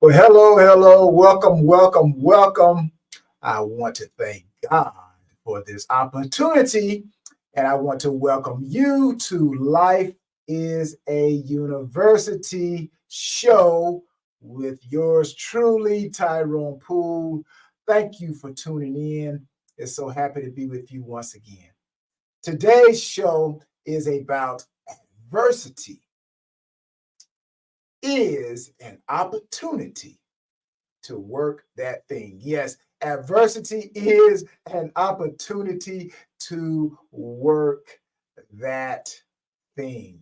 Well, hello. Welcome. I want to thank God for this opportunity, and I want to welcome you to Life is a University show with yours truly, Tyrone Poole. Thank you for tuning in. It's so happy to be with you once again. Today's show is about adversity is an opportunity to work that thing. Yes, adversity is an opportunity to work that thing.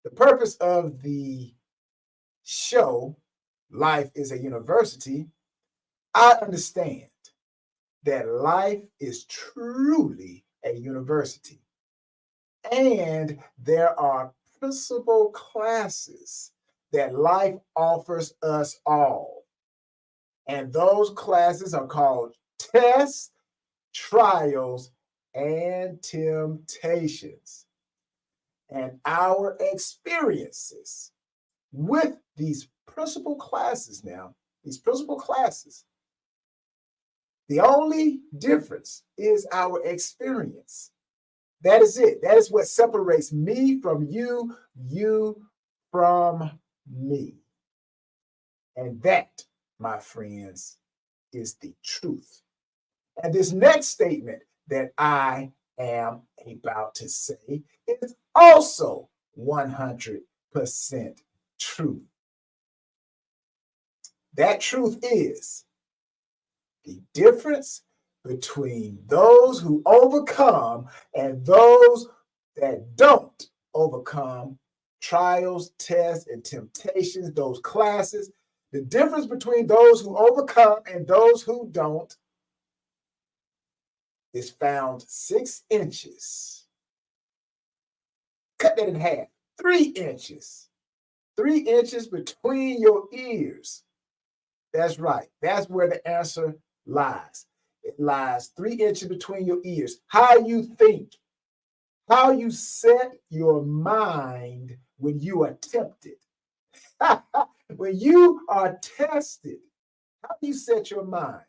The purpose of the show, Life is a University, I understand that life is truly a university. And there are principal classes that life offers us all. And those classes are called tests, trials, and temptations. And our experiences with these principal classes the only difference is our experience. That is it. That is what separates me from you, you from me. And that, my friends, is the truth. And this next statement that I am about to say is also 100% true. That truth is the difference between those who overcome and those that don't overcome trials, tests, and temptations, those classes. The difference between those who overcome and those who don't is found 6 inches. Cut that in half. 3 inches. 3 inches between your ears. That's right. That's where the answer lies. It lies 3 inches between your ears. How you think, how you set your mind when you are tempted. When you are tested, how do you set your mind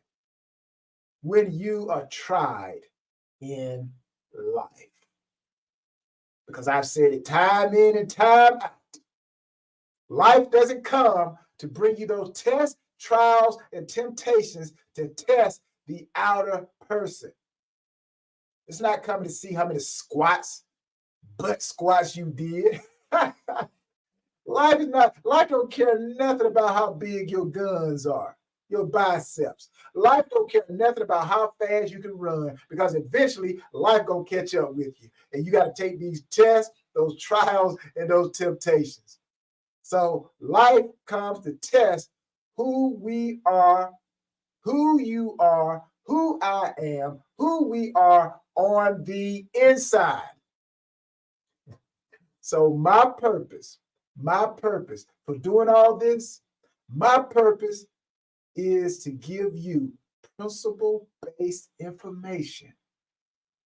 when you are tried in life? Because I've said it time in and time out. Life doesn't come to bring you those tests, trials, and temptations to test the outer person. It's not coming to see how many butt squats you did. Life don't care nothing about how big your guns are, your biceps. Life don't care nothing about how fast you can run, because eventually life gonna catch up with you. And you got to take these tests, those trials, and those temptations. So life comes to test who we are, who you are, who I am, who we are on the inside. So my purpose for doing all this, my purpose is to give you principle-based information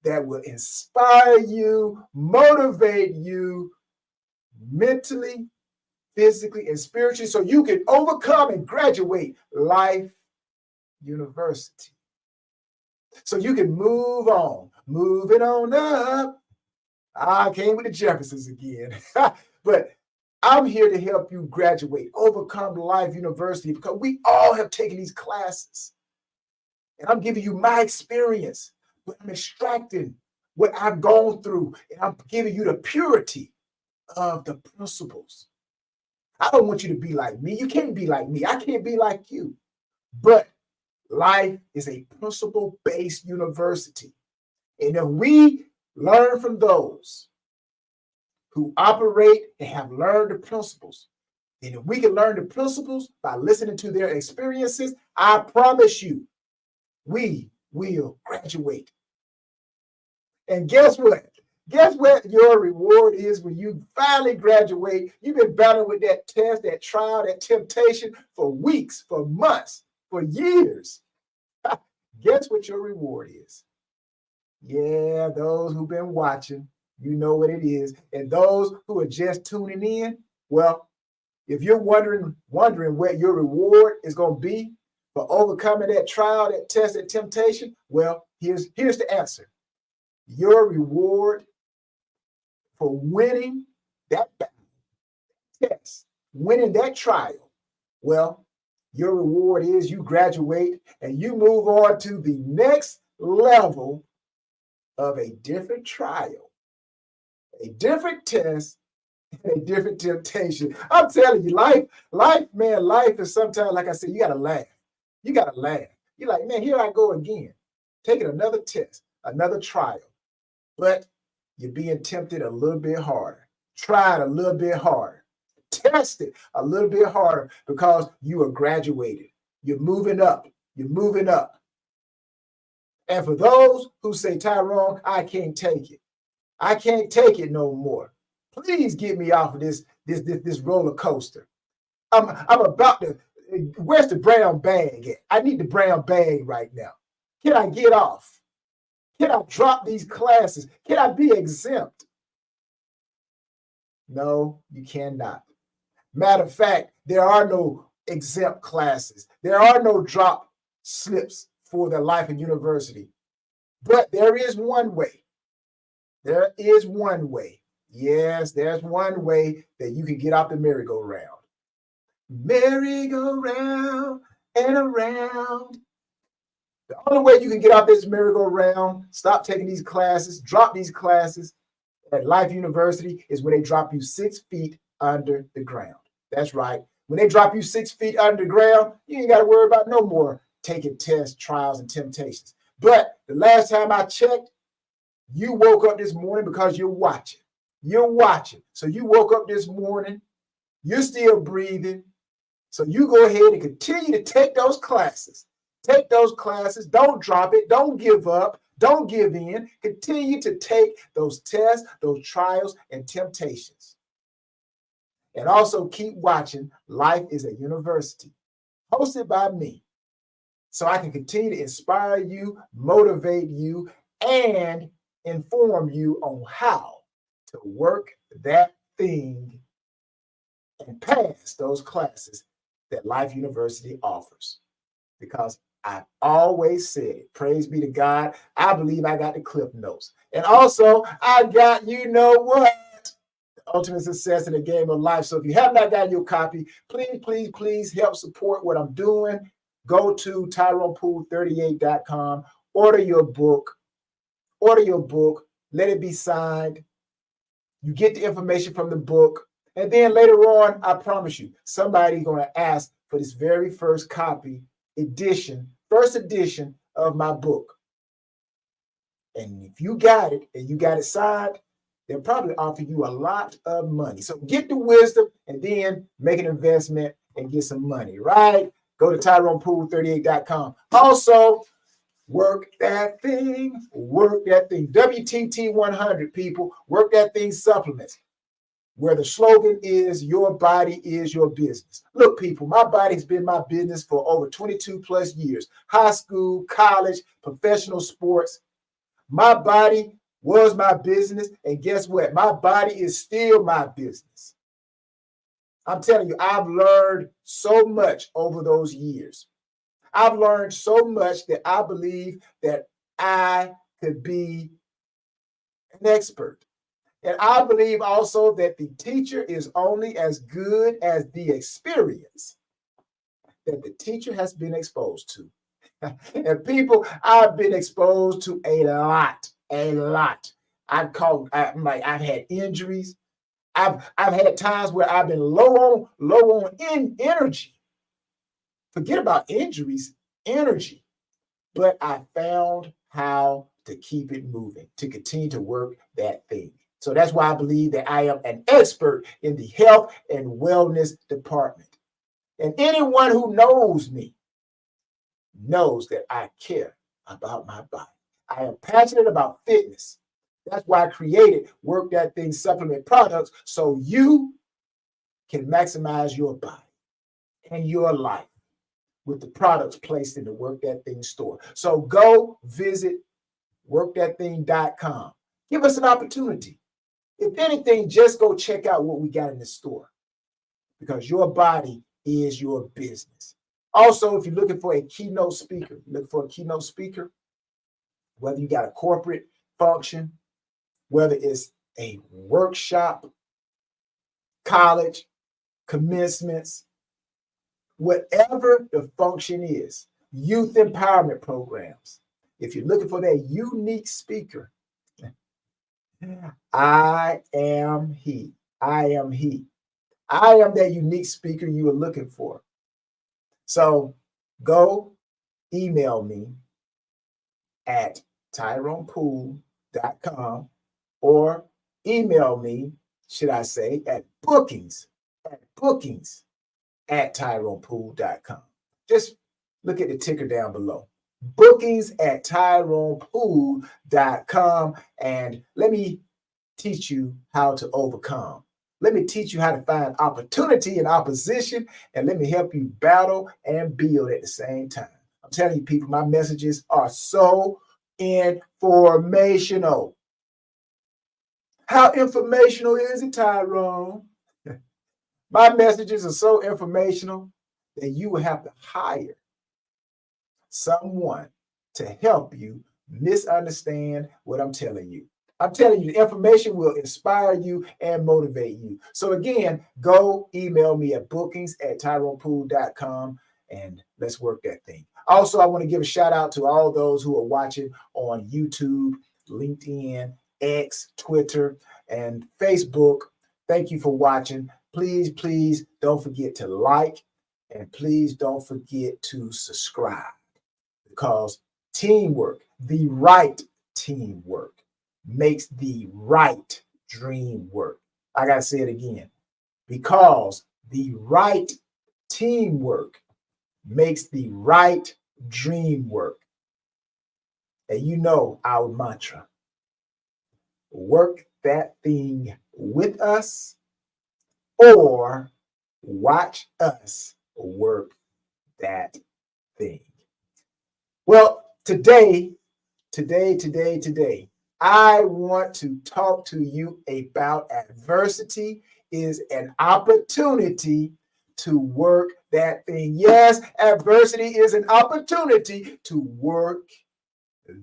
that will inspire you, motivate you mentally, physically, and spiritually, so you can overcome and graduate Life University. So you can move on, moving on up. I came with the Jeffersons again. But I'm here to help you graduate, overcome Life University, because we all have taken these classes. And I'm giving you my experience, but I'm extracting what I've gone through, and I'm giving you the purity of the principles. I don't want you to be like me. You can't be like me. I can't be like you. But life is a principle-based university. And if we learn from those who operate and have learned the principles, and if we can learn the principles by listening to their experiences, I promise you, we will graduate. And guess what? Guess what your reward is when you finally graduate? You've been battling with that test, that trial, that temptation for weeks, for months, for years. Guess what your reward is? Yeah, those who've been watching, you know what it is. And those who are just tuning in, well, If you're wondering what your reward is going to be for overcoming that trial, that test, that temptation, well, here's the answer. Your reward for winning that test, winning that trial, well, your reward is you graduate and you move on to the next level of a different trial, a different test, and a different temptation. I'm telling you, life is sometimes, like I said, you got to laugh. You got to laugh. You're like, man, here I go again, taking another test, another trial. But you're being tempted a little bit harder, tried a little bit harder, tested a little bit harder because you are graduated. You're moving up. You're moving up. And for those who say, Tyrone, I can't take it. I can't take it no more. Please get me off of this roller coaster. I'm about to. Where's the brown bag at? I need the brown bag right now. Can I get off? Can I drop these classes? Can I be exempt? No, you cannot. Matter of fact, there are no exempt classes. There are no drop slips for the Life in University. But there is one way. There is one way. Yes, there's one way that you can get off the merry-go-round. Merry-go-round and around. The only way you can get off this merry-go-round, stop taking these classes, drop these classes at Life University is when they drop you 6 feet under the ground. That's right. When they drop you 6 feet underground, you ain't got to worry about no more taking tests, trials, and temptations. But the last time I checked, you woke up this morning because you're watching. You're watching. So you woke up this morning, you're still breathing. So you go ahead and continue to take those classes. Take those classes. Don't drop it. Don't give up. Don't give in. Continue to take those tests, those trials, and temptations. And also keep watching Life is a University, hosted by me. So I can continue to inspire you, motivate you, and inform you on how to work that thing and pass those classes that Life University offers. Because I've always said it, praise be to God, I believe I got the clip notes. And also, I got, you know what? Ultimate success in the game of life. So if you have not got your copy, please help support what I'm doing. Go to TyronePoole38.com, order your book, let it be signed. You get the information from the book. And then later on, I promise you, somebody's going to ask for this very first copy, first edition of my book. And if you got it and you got it signed, they'll probably offer you a lot of money. So get the wisdom and then make an investment and get some money, right? Go to TyronePoole38.com. Also, work that thing. WTT 100, people. Work that thing supplements, where the slogan is, your body is your business. Look, people, my body's been my business for over 22 plus years. High school, college, professional sports. My body was my business. And guess what? My body is still my business. I'm telling you, I've learned so much over those years. I've learned so much that I believe that I could be an expert. And I believe also that the teacher is only as good as the experience that the teacher has been exposed to. And people, I've been exposed to a lot. I've had injuries. I've had times where I've been low on energy. Forget about injuries, energy. But I found how to keep it moving, to continue to work that thing. So that's why I believe that I am an expert in the health and wellness department. And anyone who knows me knows that I care about my body. I am passionate about fitness. That's why I created Work That Thing supplement products, so you can maximize your body and your life with the products placed in the Work That Thing store. So go visit workthatthing.com. Give us an opportunity. If anything, just go check out what we got in the store. because your body is your business. Also, if you're looking for a keynote speaker, whether you got a corporate function, whether it's a workshop, college, commencements, whatever the function is, youth empowerment programs. If you're looking for that unique speaker, I am he. I am he. I am that unique speaker you are looking for. So go email me at tyronepoole.com or email me, should I say, at bookings at tyronepoole.com. Just look at the ticker down below. Bookings at tyronepoole.com, and let me teach you how to overcome. Let me teach you how to find opportunity in opposition, and let me help you battle and build at the same time. I'm telling you, people, my messages are so informational. How informational is it, Tyrone? My messages are so informational that you will have to hire someone to help you misunderstand what I'm telling you. I'm telling you, the information will inspire you and motivate you. So again, go email me at bookings at tyronepoole.com and let's work that thing. Also, I want to give a shout out to all those who are watching on YouTube, LinkedIn, X, Twitter, and Facebook. Thank you for watching. Please don't forget to like, and please don't forget to subscribe, because teamwork, the right teamwork, makes the right dream work. I got to say it again, because the right teamwork makes the right dream work. And you know our mantra: work that thing with us or watch us work that thing. Well, today, I want to talk to you about adversity is an opportunity to work that thing. Yes, adversity is an opportunity to work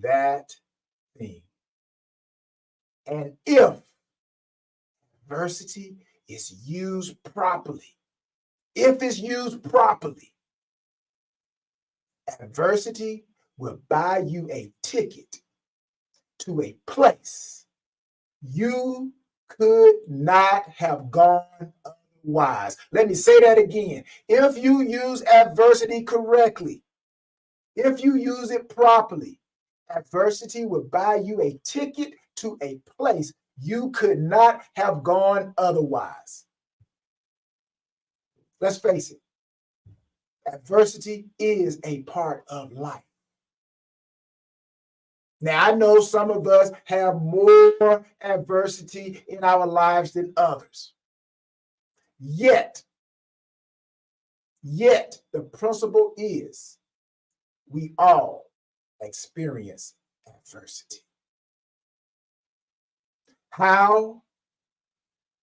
that thing. And if adversity is used properly, adversity will buy you a ticket to a place you could not have gone otherwise. Let me say that again. If you use adversity correctly, if you use it properly, adversity will buy you a ticket to a place you could not have gone otherwise. Let's face it, adversity is a part of life. Now, I know some of us have more adversity in our lives than others. Yet, the principle is we all experience adversity. How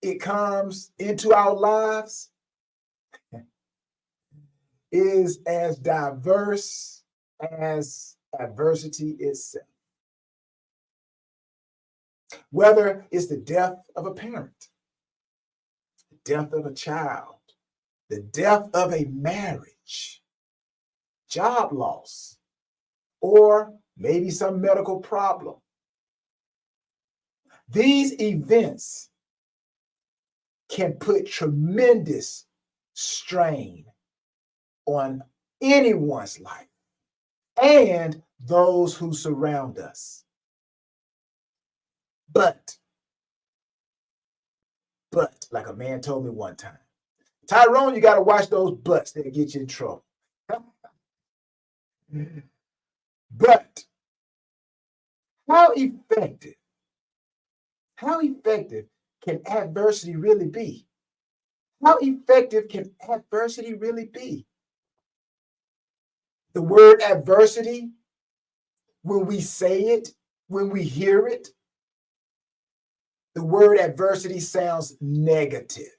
it comes into our lives is as diverse as adversity itself. Whether it's the death of a parent, the death of a child, the death of a marriage, job loss, or maybe some medical problem. These events can put tremendous strain on anyone's life and those who surround us. But, like a man told me one time, Tyrone, you got to watch those butts. They'll get you in trouble. But how effective can adversity really be? How effective can adversity really be? The word adversity, when we say it, when we hear it, the word adversity sounds negative.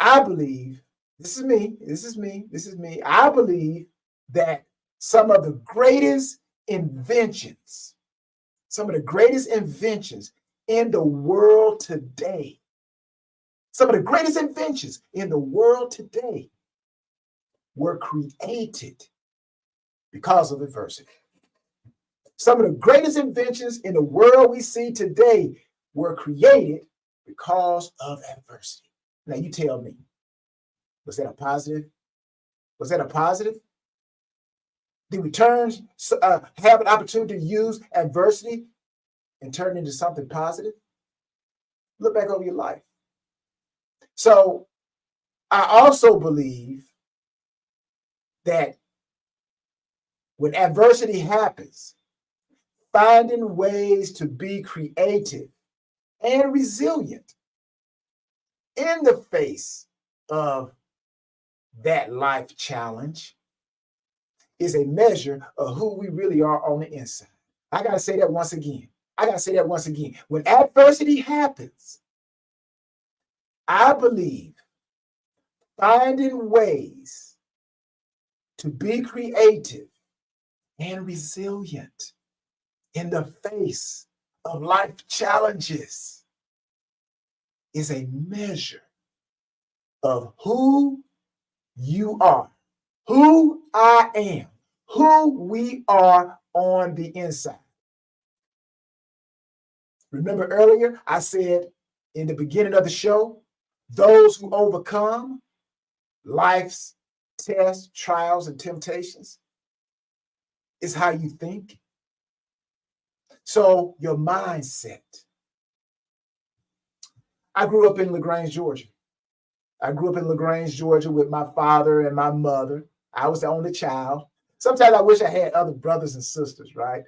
I believe, this is me, I believe that some of the greatest inventions, some of the greatest inventions in the world today, some of the greatest inventions in the world today were created because of adversity. Some of the greatest inventions in the world we see today were created because of adversity. Now, you tell me, was that a positive? Was that a positive? Did we have an opportunity to use adversity and turn it into something positive? Look back over your life. So I also believe that when adversity happens, finding ways to be creative and resilient in the face of that life challenge is a measure of who we really are on the inside. I got to say that once again. When adversity happens, I believe finding ways to be creative and resilient in the face of life challenges is a measure of who you are, who I am, who we are on the inside. Remember earlier, I said in the beginning of the show, those who overcome life's tests, trials, and temptations is how you think. So your mindset. I grew up in LaGrange, Georgia. With my father and my mother. I was the only child. Sometimes I wish I had other brothers and sisters, right?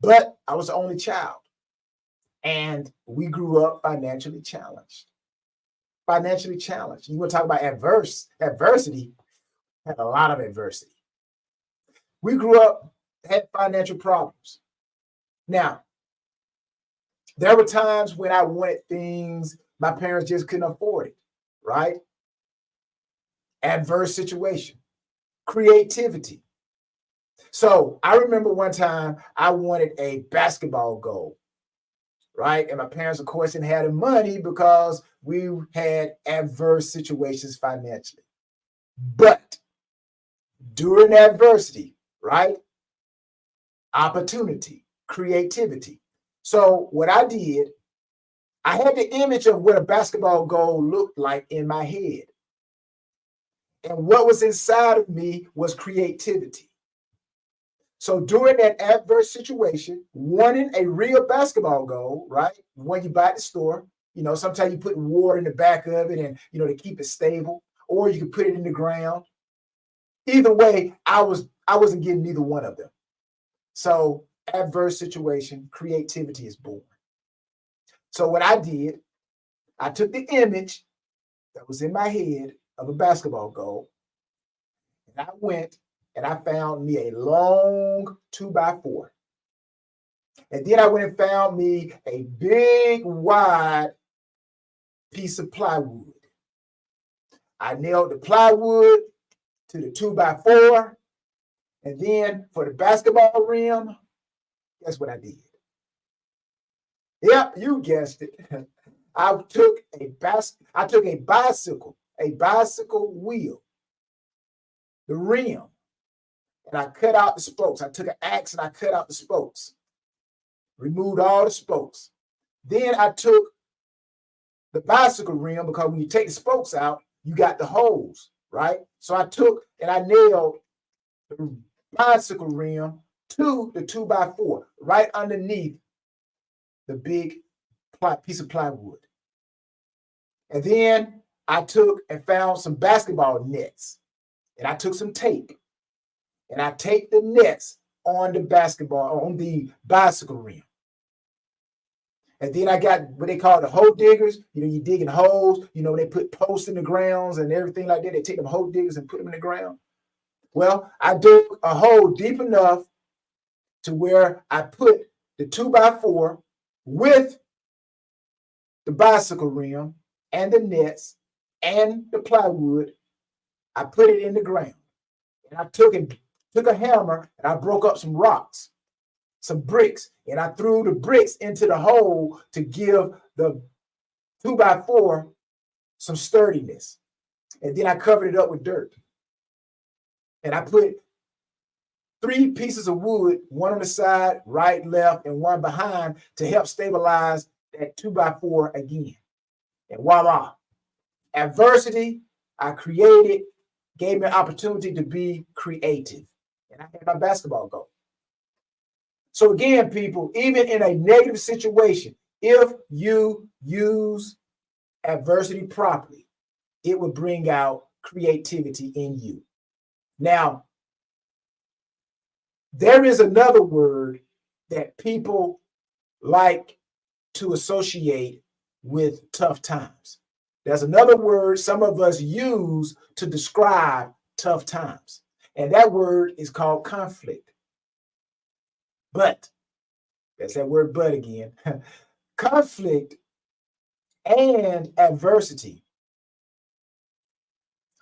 But I was the only child. And we grew up financially challenged. You want to talk about adversity, had a lot of adversity. We grew up, had financial problems. Now, there were times when I wanted things my parents just couldn't afford it, right? Adverse situation, creativity. So I remember one time I wanted a basketball goal, right? And my parents, of course, didn't have the money because we had adverse situations financially. But during adversity, right? Opportunity, creativity. So what I did, I had the image of what a basketball goal looked like in my head. And what was inside of me was creativity. So during that adverse situation, wanting a real basketball goal, right? When you buy at the store, sometimes you put water in the back of it and, to keep it stable, or you can put it in the ground. Either way, I wasn't getting neither one of them. So adverse situation, creativity is born. So what I did, I took the image that was in my head of a basketball goal, and I went and I found me a long 2x4. And then I went and found me a big, wide piece of plywood. I nailed the plywood to the 2x4. And then for the basketball rim, guess what I did? Yep, you guessed it. I took a bicycle wheel, the rim, and I cut out the spokes. I took an axe and I cut out the spokes, removed all the spokes. Then I took the bicycle rim, because when you take the spokes out, you got the holes, right? So I took and I nailed the bicycle rim to the 2x4 right underneath the big piece of plywood. And then I took and found some basketball nets, and I took some tape, and I taped the nets on the bicycle rim. And then I got what they call the hole diggers. You're digging holes. They put posts in the grounds and everything like that. They take them hole diggers and put them in the ground. Well, I dug a hole deep enough to where I put the 2x4 with the bicycle rim and the nets and the plywood. I put it in the ground. And I took a hammer and I broke up some rocks, some bricks, and I threw the bricks into the hole to give the 2x4 some sturdiness. And then I covered it up with dirt. And I put 3 pieces of wood, one on the side, right, left, and one behind to help stabilize that 2x4 again. And voila, adversity I created gave me an opportunity to be creative. And I had my basketball goal. So again, people, even in a negative situation, if you use adversity properly, it will bring out creativity in you. Now, there is another word that people like to associate with tough times. There's another word some of us use to describe tough times, and that word is called conflict. But, that's that word but again. Conflict and adversity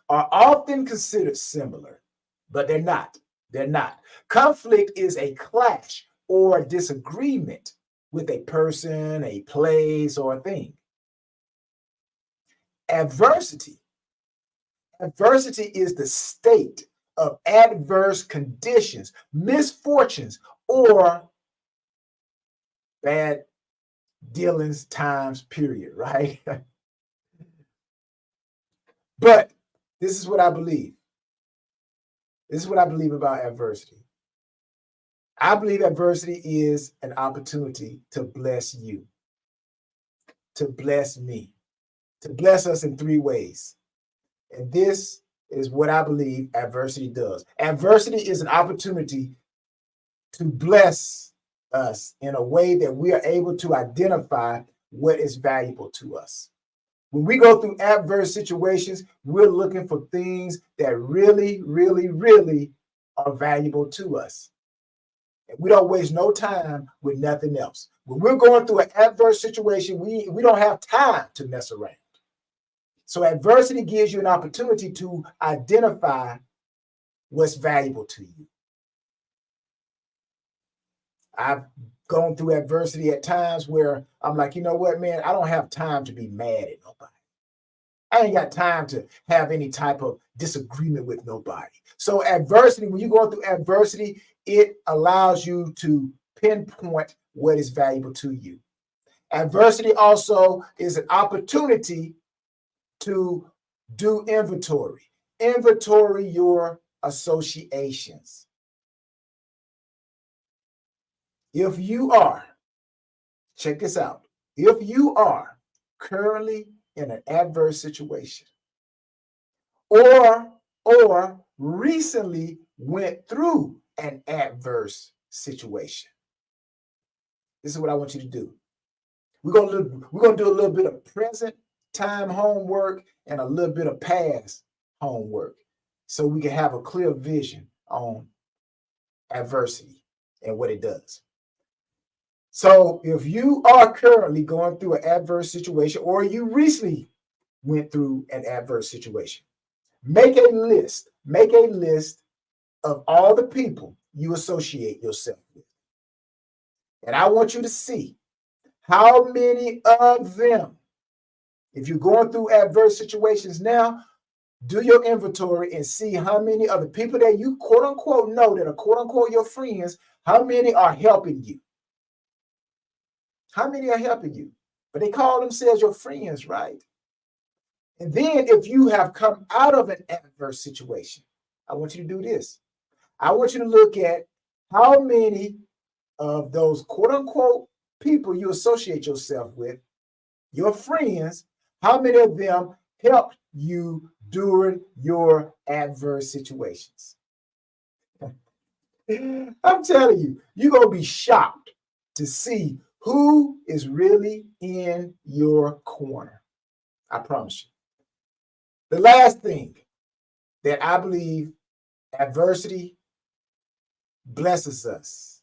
are often considered similar, but they're not. They're not. Conflict is a clash or a disagreement with a person, a place, or a thing. Adversity is the state of adverse conditions, misfortunes, or bad dealings, times, period, right? But this is what I believe. This is what I believe about adversity. I believe adversity is an opportunity to bless you, to bless me, to bless us in 3 ways. And this is what I believe adversity does. Adversity is an opportunity to bless us in a way that we are able to identify what is valuable to us. When we go through adverse situations, we're looking for things that really, really, really are valuable to us. And we don't waste no time with nothing else. When we're going through an adverse situation, we don't have time to mess around. So adversity gives you an opportunity to identify what's valuable to you. I've gone through adversity at times where I'm like, you know what, man, I don't have time to be mad at nobody. I ain't got time to have any type of disagreement with nobody. So adversity, when you're going through adversity, it allows you to pinpoint what is valuable to you. Adversity also is an opportunity to do inventory. Inventory your associations. If you are, check this out, if you are currently in an adverse situation or recently went through an adverse situation, this is what I want you to do. We're gonna do a little bit of present time homework and a little bit of past homework so we can have a clear vision on adversity and what it does. So if you are currently going through an adverse situation or you recently went through an adverse situation, make a list of all the people you associate yourself with. And I want you to see how many of them, if you're going through adverse situations now, do your inventory and see how many of the people that you quote unquote know that are quote unquote your friends, how many are helping you? How many are helping you? But they call themselves your friends, right? And then if you have come out of an adverse situation, I want you to do this. I want you to look at how many of those quote unquote people you associate yourself with, your friends, how many of them helped you during your adverse situations? I'm telling you, you're going to be shocked to see who is really in your corner. I promise you. The last thing that I believe adversity blesses us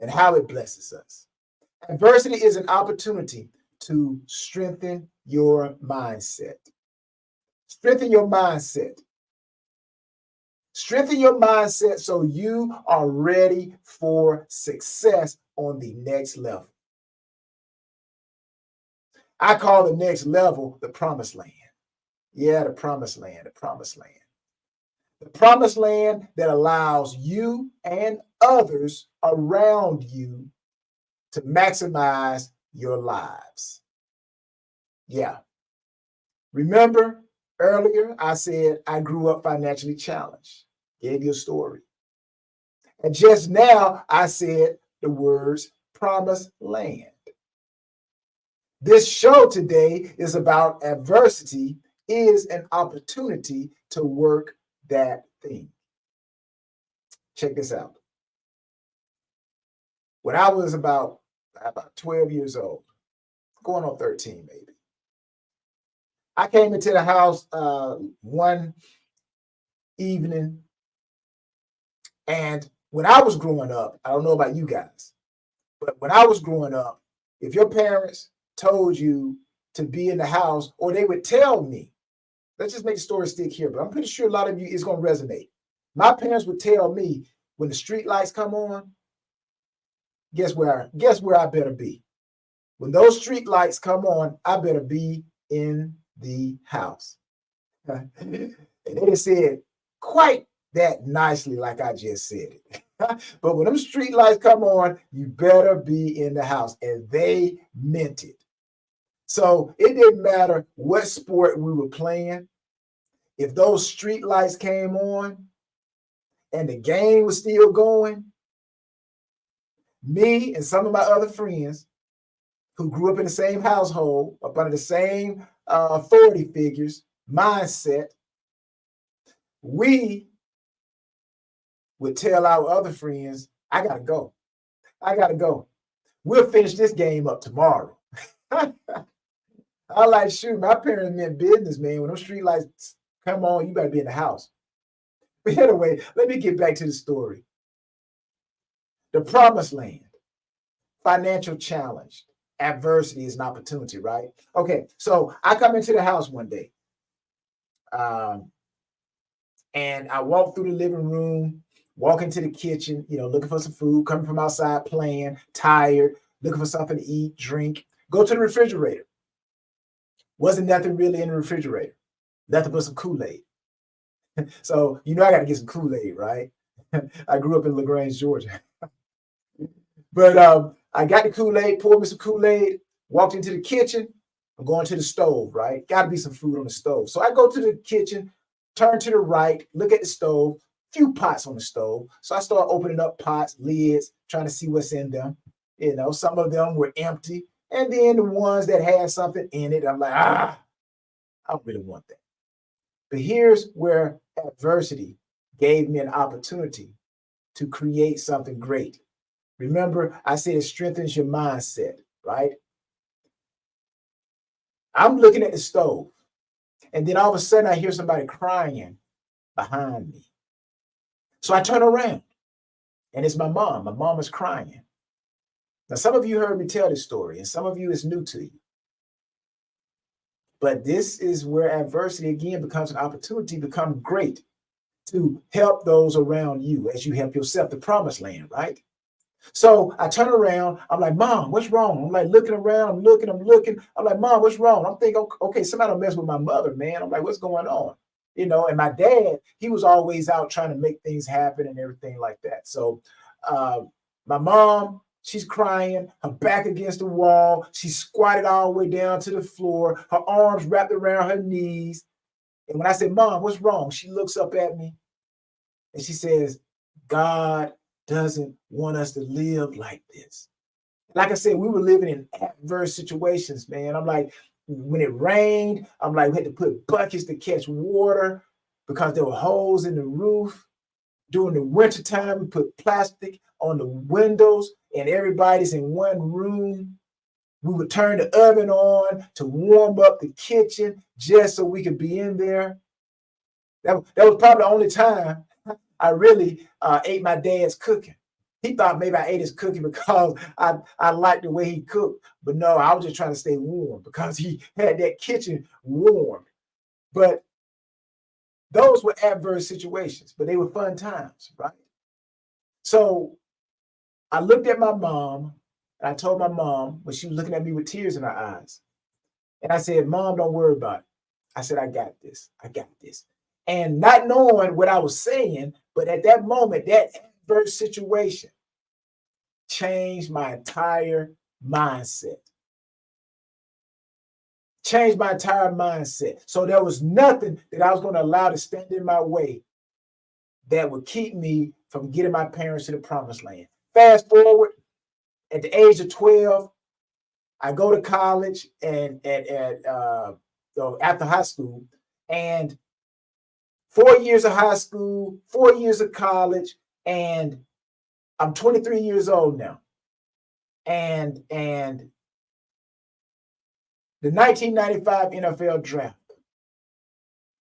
and how it blesses us. Adversity is an opportunity to strengthen your mindset. Strengthen your mindset. Strengthen your mindset so you are ready for success on the next level. I call the next level the promised land. Yeah, the promised land, the promised land. The promised land that allows you and others around you to maximize your lives. Yeah. Remember earlier, I said I grew up financially challenged. Gave you a story. And just now, I said the words promised land. This show today is about adversity is an opportunity to work that thing. Check this out. When I was about 12 years old, going on 13 maybe, I came into the house one evening, and when I was growing up, I don't know about you guys, but when I was growing up, if your parents told you to be in the house, or they would tell me, let's just make the story stick here, but I'm pretty sure a lot of you it's going to resonate. My parents would tell me when the street lights come on, guess where I better be. When those street lights come on, I better be in the house. And they just said quite that nicely, like I just said it. But when them street lights come on, you better be in the house. And they meant it. So it didn't matter what sport we were playing. If those street lights came on and the game was still going, me and some of my other friends who grew up in the same household, up under the same authority figures, mindset, we would tell our other friends, I gotta go. I gotta go. We'll finish this game up tomorrow. I like, shoot, my parents meant business, man. When those street lights come on, you better be in the house. But anyway, let me get back to the story. The promised land, financial challenge, adversity is an opportunity, right? Okay, so I come into the house one day, and I walk through the living room, walk into the kitchen, looking for some food, coming from outside playing, tired, looking for something to eat, drink, go to the refrigerator. Wasn't nothing really in the refrigerator, nothing but some Kool-Aid. So, I got to get some Kool-Aid, right? I grew up in LaGrange, Georgia. But I got the Kool-Aid, poured me some Kool-Aid, walked into the kitchen. I'm going to the stove, right? Got to be some food on the stove. So I go to the kitchen, turn to the right, look at the stove, few pots on the stove. So I start opening up pots, lids, trying to see what's in them. Some of them were empty. And then the ones that had something in it, I'm like, I don't really want that. But here's where adversity gave me an opportunity to create something great. Remember, I said it strengthens your mindset, right? I'm looking at the stove, and then all of a sudden I hear somebody crying behind me. So I turn around, and it's my mom. My mom is crying. Now, some of you heard me tell this story, and some of you it's new to you. But this is where adversity again becomes an opportunity to become great, to help those around you as you help yourself, the promised land, right? So I turn around. I'm like, Mom, what's wrong? I'm like looking around. I'm looking. I'm like, Mom, what's wrong? I'm thinking, okay, somebody don't mess with my mother, man. I'm like, what's going on? And my dad, he was always out trying to make things happen and everything like that. So my mom, she's crying, her back against the wall. She's squatted all the way down to the floor, her arms wrapped around her knees. And when I said, Mom, what's wrong? She looks up at me and she says, God doesn't want us to live like this. Like I said, we were living in adverse situations, man. I'm like, when it rained, I'm like, we had to put buckets to catch water because there were holes in the roof. During the wintertime, we put plastic on the windows and everybody's in one room. We would turn the oven on to warm up the kitchen just so we could be in there. That was probably the only time I really ate my dad's cooking. He thought maybe I ate his cooking because I liked the way he cooked. But no, I was just trying to stay warm because he had that kitchen warm. But Those were adverse situations, but they were fun times, right? So I looked at my mom, and I told my mom when she was looking at me with tears in her eyes, and I said, Mom, don't worry about it. I said, I got this. I got this. And not knowing what I was saying, but at that moment, that adverse situation changed my entire mindset. Changed my entire mindset. So there was nothing that I was going to allow to stand in my way that would keep me from getting my parents to the promised land. Fast forward, at the age of 12, I go to college and after high school, and 4 years of high school, 4 years of college, and I'm 23 years old now. And the 1995 NFL draft.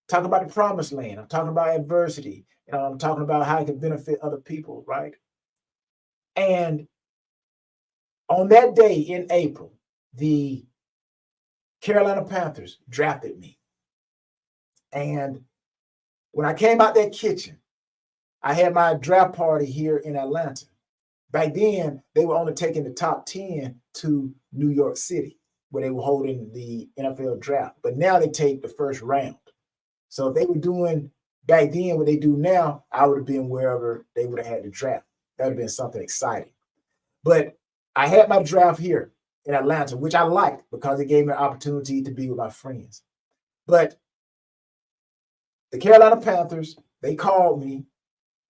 Talking about the promised land. I'm talking about adversity. I'm talking about how it can benefit other people, right? And on that day in April, the Carolina Panthers drafted me. And when I came out that kitchen, I had my draft party here in Atlanta. Back then, they were only taking the top 10 to New York City, where they were holding the NFL draft. But now they take the first round. So if they were doing back then what they do now, I would have been wherever they would have had the draft. That would have been something exciting. But I had my draft here in Atlanta, which I liked because it gave me an opportunity to be with my friends. But the Carolina Panthers, they called me,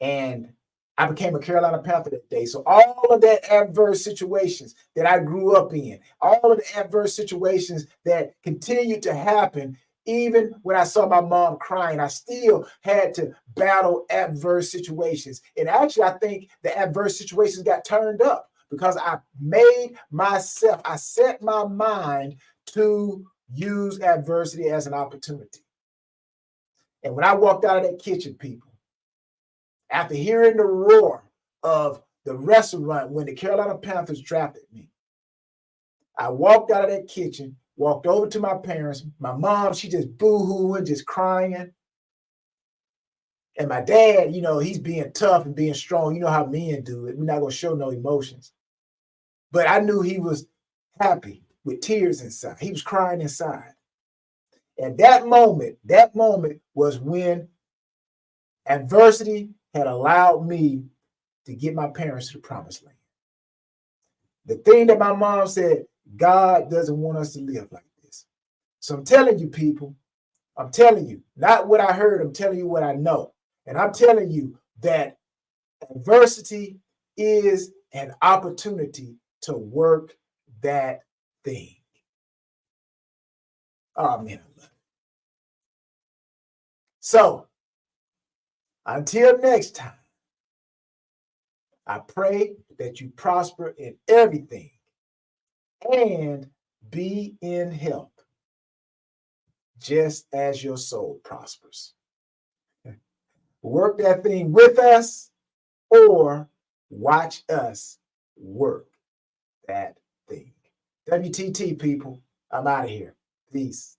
and I became a Carolina Panther that day. So all of that adverse situations that I grew up in, all of the adverse situations that continued to happen, even when I saw my mom crying, I still had to battle adverse situations. And actually, I think the adverse situations got turned up because I set my mind to use adversity as an opportunity. And when I walked out of that kitchen, people, after hearing the roar of the restaurant when the Carolina Panthers drafted me, I walked out of that kitchen, walked over to my parents. My mom, she just boo-hooing, just crying. And my dad, he's being tough and being strong. You know how men do it. We're not going to show no emotions. But I knew he was happy with tears inside. He was crying inside. And that moment was when adversity had allowed me to get my parents to the promised land. The thing that my mom said, God doesn't want us to live like this. So I'm telling you, people, I'm telling you, not what I heard, I'm telling you what I know. And I'm telling you that adversity is an opportunity to work that thing. Oh, man, I love it. So until next time, I pray that you prosper in everything and be in health, just as your soul prospers. Work that thing with us or watch us work that thing. WTT, people, I'm out of here. Peace.